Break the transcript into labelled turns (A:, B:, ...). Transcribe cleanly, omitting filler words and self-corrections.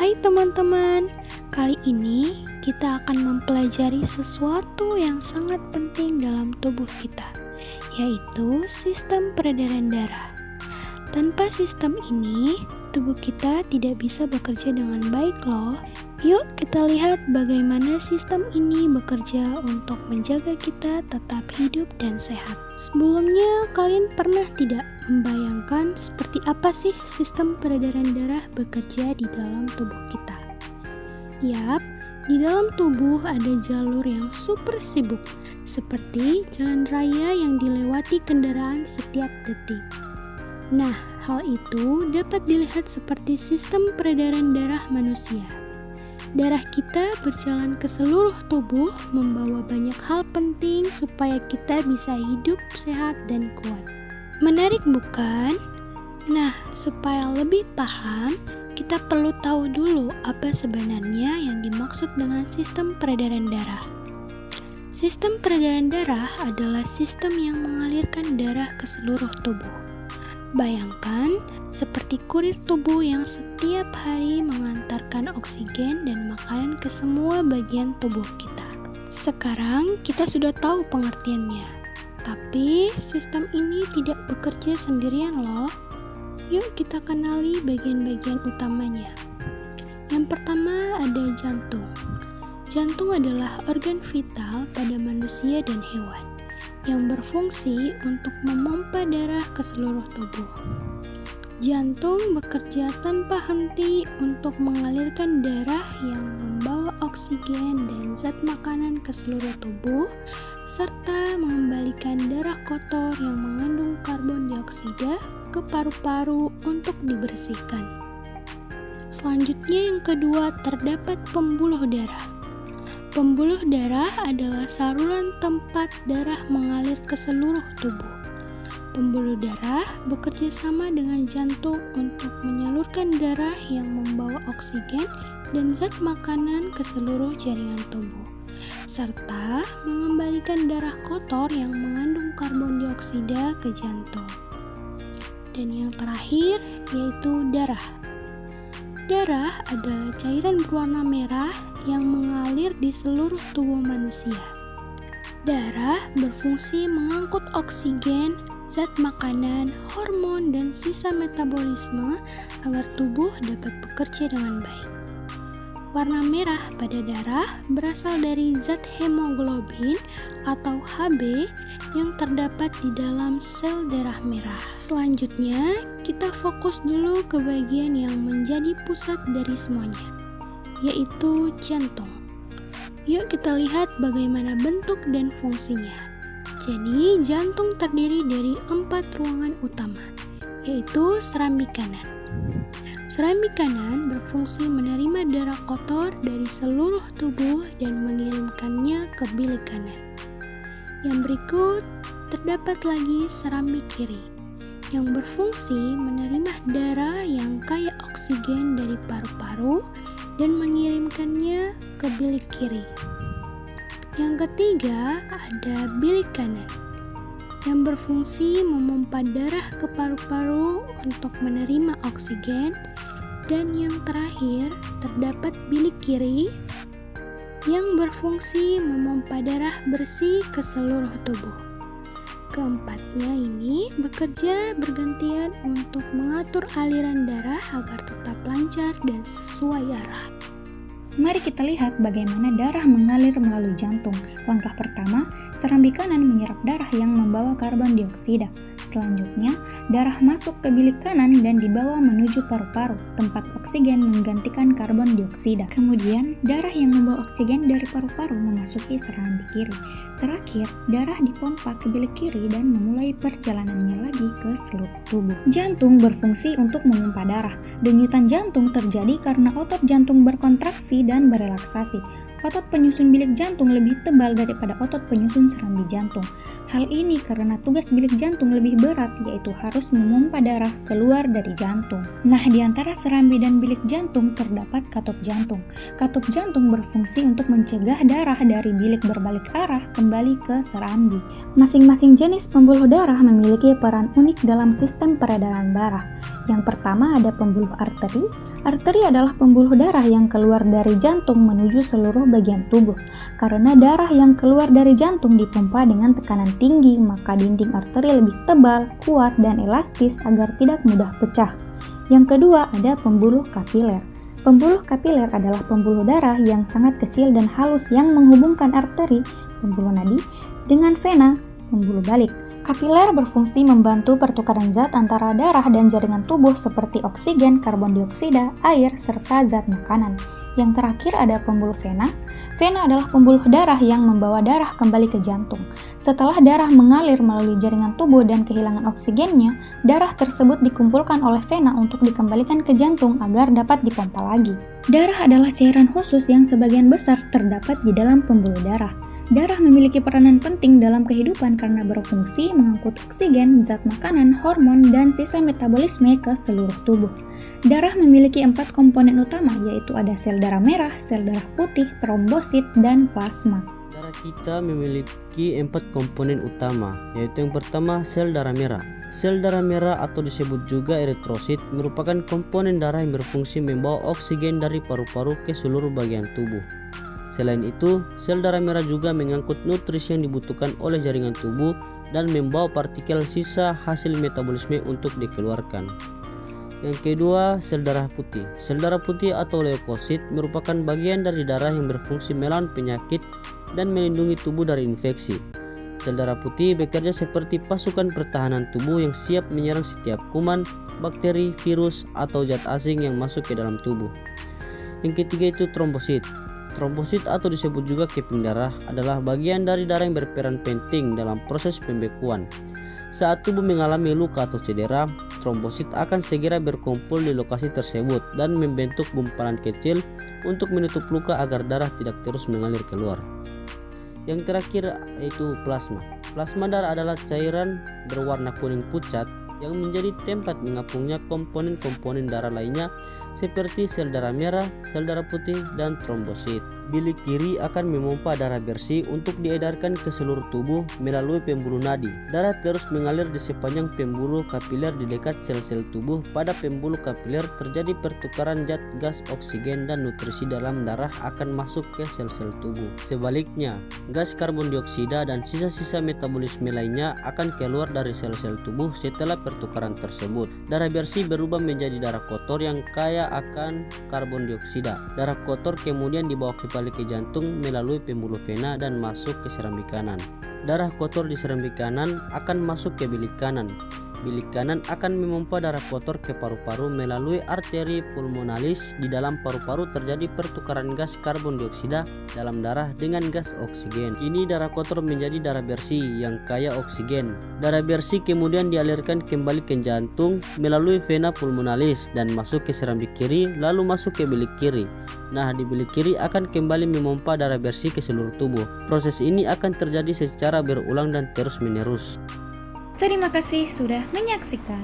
A: Hai teman-teman, kali ini kita akan mempelajari sesuatu yang sangat penting dalam tubuh kita, yaitu sistem peredaran darah. Tanpa sistem ini, tubuh kita tidak bisa bekerja dengan baik loh. Yuk kita lihat bagaimana sistem ini bekerja untuk menjaga kita tetap hidup dan sehat. Sebelumnya, kalian pernah tidak membayangkan seperti apa sih sistem peredaran darah bekerja di dalam tubuh kita? Yap, di dalam tubuh ada jalur yang super sibuk, seperti jalan raya yang dilewati kendaraan setiap detik. Nah, hal itu dapat dilihat seperti sistem peredaran darah manusia. Darah kita berjalan ke seluruh tubuh, membawa banyak hal penting supaya kita bisa hidup sehat dan kuat. Menarik bukan? Nah, supaya lebih paham, kita perlu tahu dulu apa sebenarnya yang dimaksud dengan sistem peredaran darah. Sistem peredaran darah adalah sistem yang mengalirkan darah ke seluruh tubuh. Bayangkan seperti kurir tubuh yang setiap hari mengantarkan oksigen dan makanan ke semua bagian tubuh kita. Sekarang kita sudah tahu pengertiannya, tapi sistem ini tidak bekerja sendirian loh. Yuk kita kenali bagian-bagian utamanya. Yang pertama ada jantung. Jantung adalah organ vital pada manusia dan hewan yang berfungsi untuk memompa darah ke seluruh tubuh. Jantung bekerja tanpa henti untuk mengalirkan darah yang membawa oksigen dan zat makanan ke seluruh tubuh, serta mengembalikan darah kotor yang mengandung karbon dioksida ke paru-paru untuk dibersihkan. Selanjutnya yang kedua terdapat pembuluh darah. Pembuluh darah adalah saluran tempat darah mengalir ke seluruh tubuh. Pembuluh darah bekerja sama dengan jantung untuk menyalurkan darah yang membawa oksigen dan zat makanan ke seluruh jaringan tubuh, serta mengembalikan darah kotor yang mengandung karbon dioksida ke jantung. Dan yang terakhir yaitu darah. Darah adalah cairan berwarna merah yang mengalir di seluruh tubuh manusia. Darah berfungsi mengangkut oksigen, zat makanan, hormon, dan sisa metabolisme agar tubuh dapat bekerja dengan baik. Warna merah pada darah berasal dari zat hemoglobin atau Hb yang terdapat di dalam sel darah merah. Selanjutnya, kita fokus dulu ke bagian yang menjadi pusat dari semuanya, yaitu jantung. Yuk kita lihat bagaimana bentuk dan fungsinya. Jadi, jantung terdiri dari 4 ruangan utama, yaitu serambi kanan. Serambi kanan berfungsi menerima darah kotor dari seluruh tubuh dan mengirimkannya ke bilik kanan. Yang berikut, terdapat lagi serambi kiri, yang berfungsi menerima darah yang kaya oksigen dari paru-paru dan mengirimkannya ke bilik kiri. Yang ketiga, ada bilik kanan, yang berfungsi memompa darah ke paru-paru untuk menerima oksigen. Dan yang terakhir, terdapat bilik kiri yang berfungsi memompa darah bersih ke seluruh tubuh. Keempatnya ini bekerja bergantian untuk mengatur aliran darah agar tetap lancar dan sesuai arah.
B: Mari kita lihat bagaimana darah mengalir melalui jantung. Langkah pertama, serambi kanan menyerap darah yang membawa karbon dioksida. Selanjutnya, darah masuk ke bilik kanan dan dibawa menuju paru-paru, tempat oksigen menggantikan karbon dioksida. Kemudian, darah yang membawa oksigen dari paru-paru memasuki serambi kiri. Terakhir, darah dipompa ke bilik kiri dan memulai perjalanannya lagi ke seluruh tubuh. Jantung berfungsi untuk memompa darah. Denyutan jantung terjadi karena otot jantung berkontraksi dan berelaksasi. Otot penyusun bilik jantung lebih tebal daripada otot penyusun serambi jantung. Hal ini karena tugas bilik jantung lebih berat, yaitu harus memompa darah keluar dari jantung. Nah, di antara serambi dan bilik jantung terdapat katup jantung. Katup jantung berfungsi untuk mencegah darah dari bilik berbalik arah kembali ke serambi. Masing-masing jenis pembuluh darah memiliki peran unik dalam sistem peredaran darah. Yang pertama ada pembuluh arteri. Arteri adalah pembuluh darah yang keluar dari jantung menuju seluruh bagian tubuh. Karena darah yang keluar dari jantung dipompa dengan tekanan tinggi, maka dinding arteri lebih tebal, kuat, dan elastis agar tidak mudah pecah. Yang kedua ada pembuluh kapiler. Pembuluh kapiler adalah pembuluh darah yang sangat kecil dan halus yang menghubungkan arteri, pembuluh nadi, dengan vena, pembuluh balik. Kapiler berfungsi membantu pertukaran zat antara darah dan jaringan tubuh seperti oksigen, karbon dioksida, air, serta zat makanan. Yang terakhir ada pembuluh vena. Vena adalah pembuluh darah yang membawa darah kembali ke jantung. Setelah darah mengalir melalui jaringan tubuh dan kehilangan oksigennya, darah tersebut dikumpulkan oleh vena untuk dikembalikan ke jantung agar dapat dipompa lagi. Darah adalah cairan khusus yang sebagian besar terdapat di dalam pembuluh darah. Darah memiliki peranan penting dalam kehidupan karena berfungsi mengangkut oksigen, zat makanan, hormon, dan sisa metabolisme ke seluruh tubuh. Darah memiliki 4 komponen utama, yaitu ada sel darah merah, sel darah putih, trombosit, dan plasma.
C: Darah kita memiliki 4 komponen utama, yaitu yang pertama sel darah merah. Sel darah merah atau disebut juga eritrosit merupakan komponen darah yang berfungsi membawa oksigen dari paru-paru ke seluruh bagian tubuh. Selain itu, sel darah merah juga mengangkut nutrisi yang dibutuhkan oleh jaringan tubuh dan membawa partikel sisa hasil metabolisme untuk dikeluarkan. Yang kedua, sel darah putih. Sel darah putih atau leukosit merupakan bagian dari darah yang berfungsi melawan penyakit dan melindungi tubuh dari infeksi. Sel darah putih bekerja seperti pasukan pertahanan tubuh yang siap menyerang setiap kuman, bakteri, virus, atau zat asing yang masuk ke dalam tubuh. Yang ketiga itu trombosit. Trombosit atau disebut juga keping darah adalah bagian dari darah yang berperan penting dalam proses pembekuan. Saat tubuh mengalami luka atau cedera, trombosit akan segera berkumpul di lokasi tersebut dan membentuk gumpalan kecil untuk menutup luka agar darah tidak terus mengalir keluar. Yang terakhir yaitu plasma. Plasma darah adalah cairan berwarna kuning pucat yang menjadi tempat mengapungnya komponen-komponen darah lainnya seperti sel darah merah, sel darah putih, dan trombosit. Bilik kiri akan memompa darah bersih untuk diedarkan ke seluruh tubuh melalui pembuluh nadi. Darah terus mengalir di sepanjang pembuluh kapiler di dekat sel-sel tubuh. Pada pembuluh kapiler terjadi pertukaran zat gas oksigen dan nutrisi dalam darah akan masuk ke sel-sel tubuh. Sebaliknya, gas karbon dioksida dan sisa-sisa metabolisme lainnya akan keluar dari sel-sel tubuh setelah pertukaran tersebut. Darah bersih berubah menjadi darah kotor yang kaya akan karbon dioksida. Darah kotor kemudian dibawa kembali ke jantung melalui pembuluh vena dan masuk ke serambi kanan. Darah kotor di serambi kanan akan masuk ke bilik kanan. Bilik kanan akan memompa darah kotor ke paru-paru melalui arteri pulmonalis. Di dalam paru-paru terjadi pertukaran gas karbon dioksida dalam darah dengan gas oksigen. Kini darah kotor menjadi darah bersih yang kaya oksigen. Darah bersih kemudian dialirkan kembali ke jantung melalui vena pulmonalis dan masuk ke serambi kiri lalu masuk ke bilik kiri. Nah, di bilik kiri akan kembali memompa darah bersih ke seluruh tubuh. Proses ini akan terjadi secara berulang dan terus-menerus.
B: Terima kasih sudah menyaksikan.